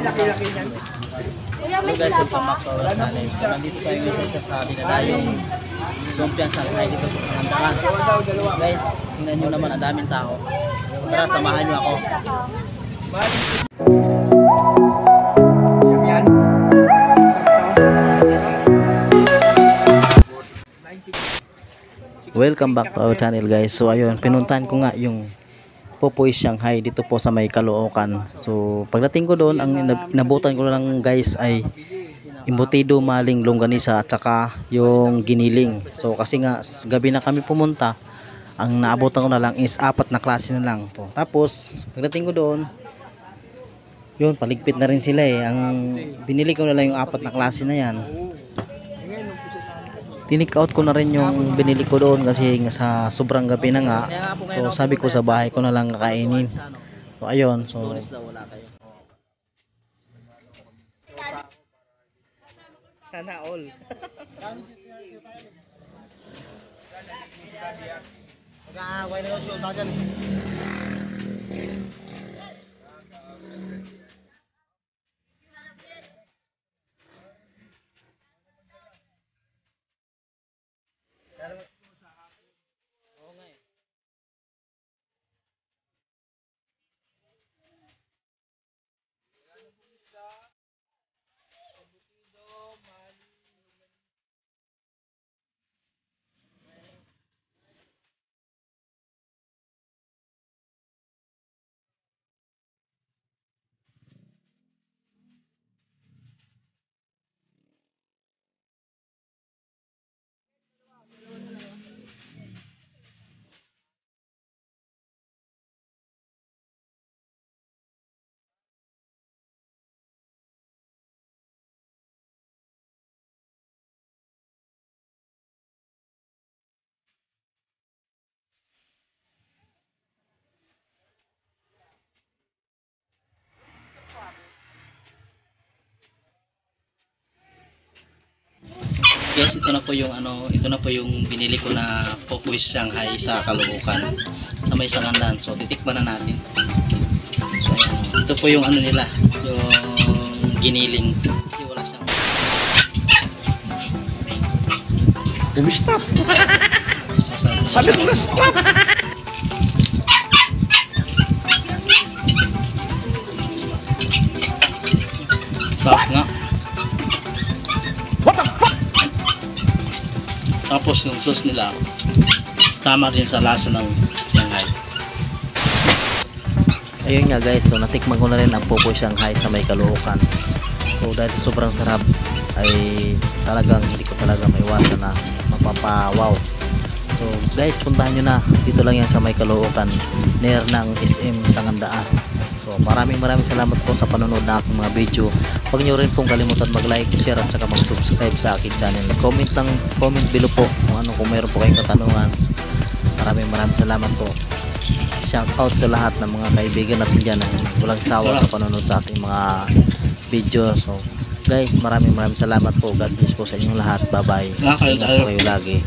laki-laki niyan. Hello guys, welcome back to our channel. So nandito tayo ngayon sa isa sa dinadayong lumpiang sanghay dito sa Sangandakan. Guys, tingnan nyo naman, ang daming tao. Tara, samahan nyo ako. Yan. Welcome back to our channel guys. So ayun, pinuntahan ko nga yung Popoy Shanghai dito po sa may Caloocan. So pagdating ko doon, ang inabutan ko lang guys ay imbutido, maling, longganisa at saka yung giniling. So kasi nga gabi na kami pumunta, ang naabutan ko na lang is 4 na klase na lang to. Tapos pagdating ko doon, yun, paligpit na rin sila eh. Ang binili ko na lang yung 4 na klase na yan. Tinik out ko na rin yung binili ko doon kasi nga sa sobrang gabi na nga. So sabi ko sa bahay ko na lang kakainin. So ayun, so sana all. Mag-aaway na yung shoot agad. Guys, ito na po yung ito na po yung binili ko na Popoy Shanghai sa Caloocan sa may Sangandakan. So titikman na natin. So ito po yung nila, yung giniling. Kasi wala siyang Stop! Sabi ko na stop! Stop nga. What the fuck? Tapos yung sauce nila tama rin sa lasa ng Shanghai. Ayun nga guys, so natikman ko na rin ang Popoy Shanghai sa may Caloocan. So dahil sobrang sarap ay talagang hindi ko talaga maiwasan na mapapawaw. So guys, puntahan nyo na, dito lang yan sa may Caloocan, near ng SM Sangandakan. So maraming salamat po sa panonood na aking mga video. Huwag nyo rin pong kalimutan mag-like, share at saka mag-subscribe sa aking channel. Comment below po kung mayroon po kayong katanungan. Maraming salamat po. Shout out sa lahat ng mga kaibigan natin dyan na walang sawa sa panonood sa ating mga video. So guys, maraming salamat po. God bless po sa inyong lahat. Bye bye. Ingat po kayo lagi.